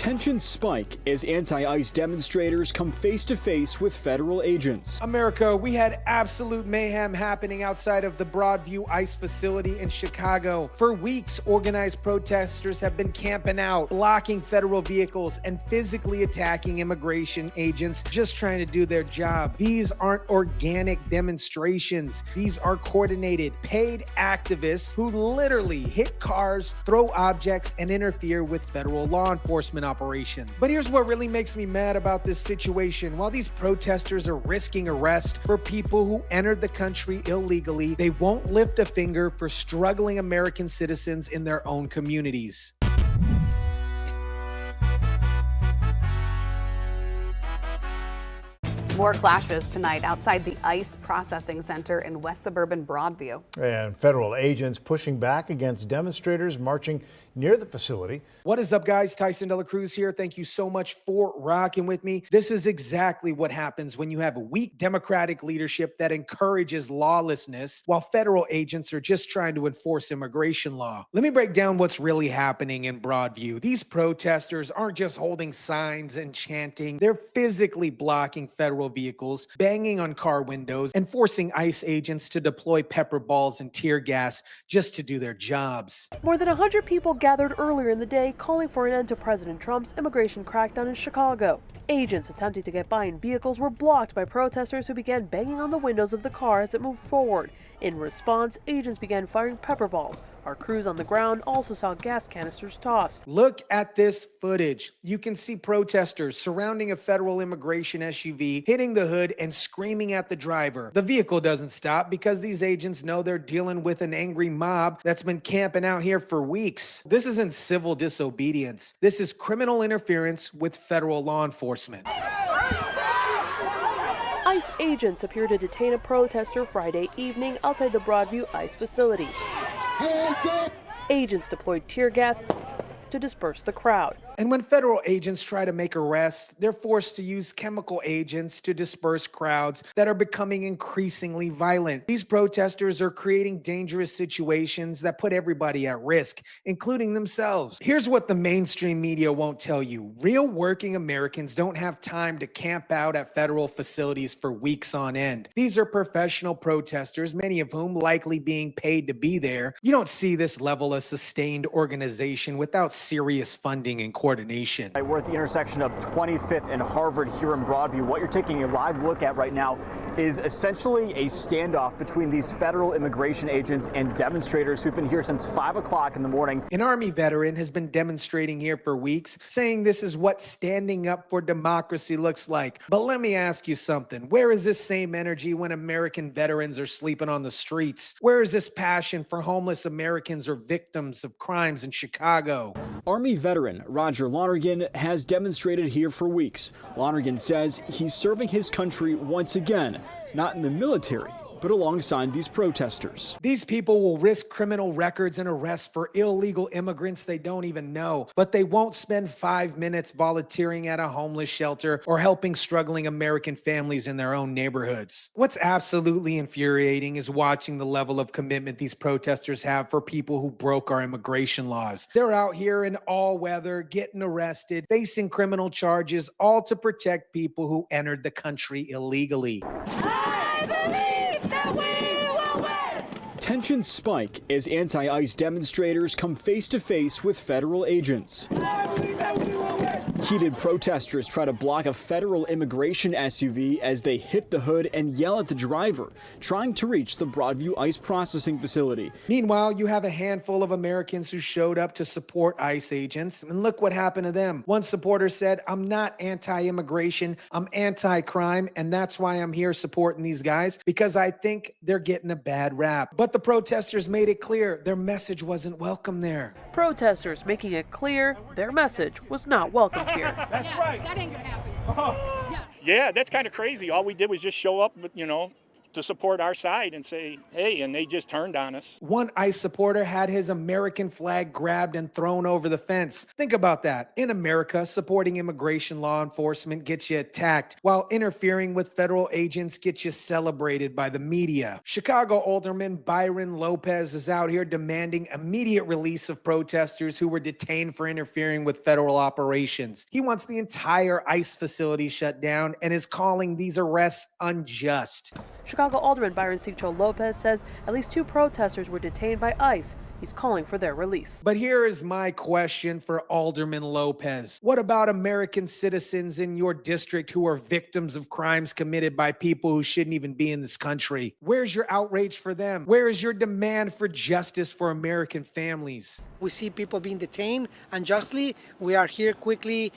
Tensions spike as anti-ICE demonstrators come face-to-face with federal agents. America, we had absolute mayhem happening outside of the Broadview ICE facility in Chicago. For weeks, organized protesters have been camping out, blocking federal vehicles, and physically attacking immigration agents just trying to do their job. These aren't organic demonstrations. These are coordinated, paid activists who literally hit cars, throw objects, and interfere with federal law enforcement operations. But here's what really makes me mad about this situation. While these protesters are risking arrest for people who entered the country illegally, they won't lift a finger for struggling American citizens in their own communities. More clashes tonight outside the ICE processing center in West Suburban Broadview. And federal agents pushing back against demonstrators marching near the facility. What is up, guys? Tyson De La Cruz here. Thank you so much for rocking with me. This is exactly what happens when you have a weak Democratic leadership that encourages lawlessness while federal agents are just trying to enforce immigration law. Let me break down what's really happening in Broadview. These protesters aren't just holding signs and chanting. They're physically blocking federal vehicles, banging on car windows, and forcing ICE agents to deploy pepper balls and tear gas just to do their jobs. More than 100 people gathered earlier in the day calling for an end to President Trump's immigration crackdown in Chicago. Agents attempting to get by in vehicles were blocked by protesters who began banging on the windows of the car as it moved forward. In response, agents began firing pepper balls. Our crews on the ground also saw gas canisters tossed. Look at this footage. You can see protesters surrounding a federal immigration SUV, hitting the hood and screaming at the driver. The vehicle doesn't stop because these agents know they're dealing with an angry mob that's been camping out here for weeks. This isn't civil disobedience. This is criminal interference with federal law enforcement. ICE agents appeared to detain a protester Friday evening outside the Broadview ICE facility. Agents deployed tear gas to disperse the crowd. And when federal agents try to make arrests, they're forced to use chemical agents to disperse crowds that are becoming increasingly violent. These protesters are creating dangerous situations that put everybody at risk, including themselves. Here's what the mainstream media won't tell you. Real working Americans don't have time to camp out at federal facilities for weeks on end. These are professional protesters, many of whom likely being paid to be there. You don't see this level of sustained organization without serious funding and coordination. We're at the intersection of 25th and Harvard here in Broadview. What you're taking a live look at right now is essentially a standoff between these federal immigration agents and demonstrators who've been here since 5 o'clock in the morning. An Army veteran has been demonstrating here for weeks, saying this is what standing up for democracy looks like. But let me ask you something. Where is this same energy when American veterans are sleeping on the streets? Where is this passion for homeless Americans or victims of crimes in Chicago? Army veteran Roger Lonergan has demonstrated here for weeks. Lonergan says he's serving his country once again, not in the military, but alongside these protesters. These people will risk criminal records and arrests for illegal immigrants they don't even know, but they won't spend 5 minutes volunteering at a homeless shelter or helping struggling American families in their own neighborhoods. What's absolutely infuriating is watching the level of commitment these protesters have for people who broke our immigration laws. They're out here in all weather, getting arrested, facing criminal charges, all to protect people who entered the country illegally. Tensions spike as anti-ICE demonstrators come face-to-face with federal agents. Heated protesters try to block a federal immigration SUV as they hit the hood and yell at the driver, trying to reach the Broadview ICE processing facility. Meanwhile, you have a handful of Americans who showed up to support ICE agents, and look what happened to them. One supporter said, "I'm not anti-immigration, I'm anti-crime, and that's why I'm here supporting these guys, because I think they're getting a bad rap." But the protesters made it clear their message wasn't welcome there. Protesters making it clear their message was not welcome here. That's right. That ain't gonna happen. Yeah, that's kind of crazy. All we did was just show up, to support our side and say, hey, and they just turned on us. One ICE supporter had his American flag grabbed and thrown over the fence. Think about that. In America, supporting immigration law enforcement gets you attacked, while interfering with federal agents gets you celebrated by the media. Chicago Alderman Byron Lopez is out here demanding immediate release of protesters who were detained for interfering with federal operations. He wants the entire ICE facility shut down and is calling these arrests unjust. Chicago Alderman Byron Lopez says at least 2 protesters were detained by ICE. He's calling for their release. But here is my question for Alderman Lopez. What about American citizens in your district who are victims of crimes committed by people who shouldn't even be in this country? Where's your outrage for them? Where is your demand for justice for American families? We see people being detained unjustly. We are here quickly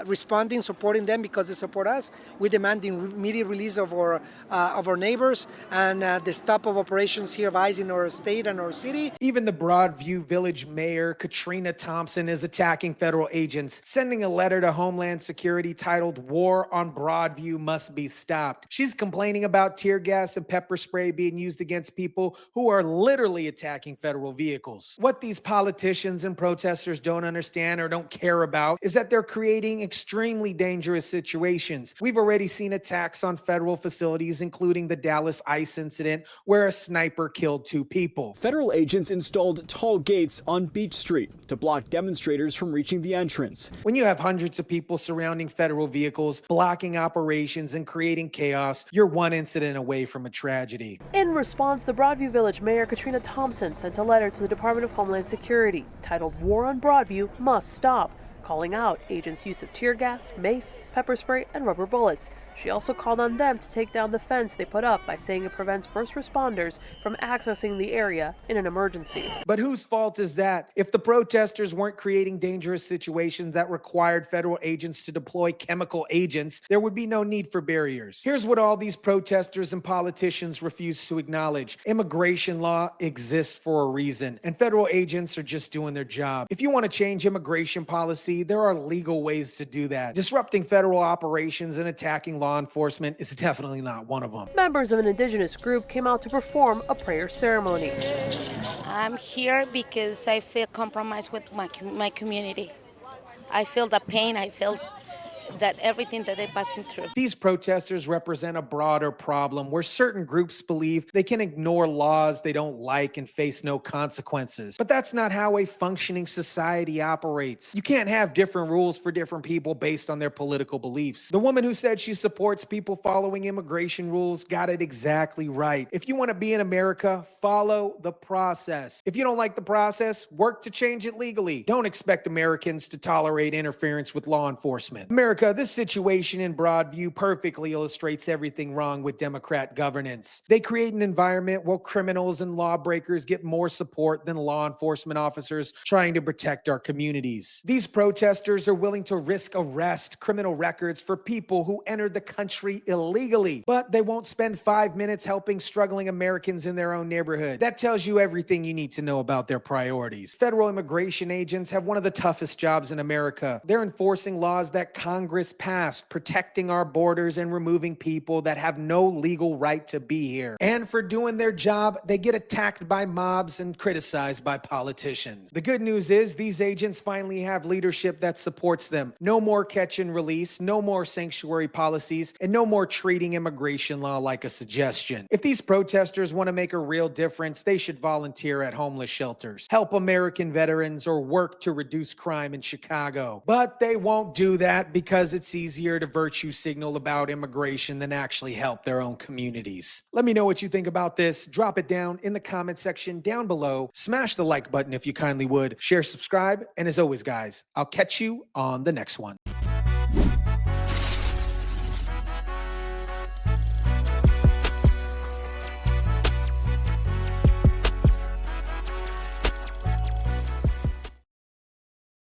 responding, supporting them because they support us. We demand the immediate release of our neighbors and the stop of operations here of ICE in our state and our city. Even the Broadview Village Mayor, Katrina Thompson, is attacking federal agents, sending a letter to Homeland Security titled "War on Broadview Must Be Stopped." She's complaining about tear gas and pepper spray being used against people who are literally attacking federal vehicles. What these politicians and protesters don't understand or don't care about is that they're creating extremely dangerous situations. We've already seen attacks on federal facilities, including the Dallas ICE incident, where a sniper killed 2 people. Federal agents installed tall gates on Beach Street to block demonstrators from reaching the entrance. When you have hundreds of people surrounding federal vehicles, blocking operations and creating chaos, you're one incident away from a tragedy. In response, the Broadview Village Mayor Katrina Thompson sent a letter to the Department of Homeland Security titled "War on Broadview Must Stop," calling out agents' use of tear gas, mace, pepper spray, and rubber bullets. She also called on them to take down the fence they put up by saying it prevents first responders from accessing the area in an emergency. But whose fault is that? If the protesters weren't creating dangerous situations that required federal agents to deploy chemical agents, there would be no need for barriers. Here's what all these protesters and politicians refuse to acknowledge. Immigration law exists for a reason, and federal agents are just doing their job. If you want to change immigration policy, there are legal ways to do that. Disrupting federal operations and attacking law enforcement is definitely not one of them. Members of an indigenous group came out to perform a prayer ceremony. I'm here because I feel compromised with my community. I feel the pain, I feel that everything that they're passing through. These protesters represent a broader problem where certain groups believe they can ignore laws they don't like and face no consequences. But that's not how a functioning society operates. You can't have different rules for different people based on their political beliefs. The woman who said she supports people following immigration rules got it exactly right. If you want to be in America, follow the process. If you don't like the process, work to change it legally. Don't expect Americans to tolerate interference with law enforcement. This situation in Broadview perfectly illustrates everything wrong with Democrat governance. They create an environment where criminals and lawbreakers get more support than law enforcement officers trying to protect our communities. These protesters are willing to risk arrest, criminal records for people who entered the country illegally, but they won't spend 5 minutes helping struggling Americans in their own neighborhood. That tells you everything you need to know about their priorities. Federal immigration agents have one of the toughest jobs in America. They're enforcing laws that Congress passed, protecting our borders and removing people that have no legal right to be here. And for doing their job, they get attacked by mobs and criticized by politicians. The good news is these agents finally have leadership that supports them. No more catch and release, no more sanctuary policies, and no more treating immigration law like a suggestion. If these protesters want to make a real difference, they should volunteer at homeless shelters, help American veterans, or work to reduce crime in Chicago. But they won't do that because it's easier to virtue signal about immigration than actually help their own communities. Let me know what you think about this. Drop it down in the comment section down below. Smash the like button if you kindly would. Share, subscribe, and as always, guys, I'll catch you on the next one.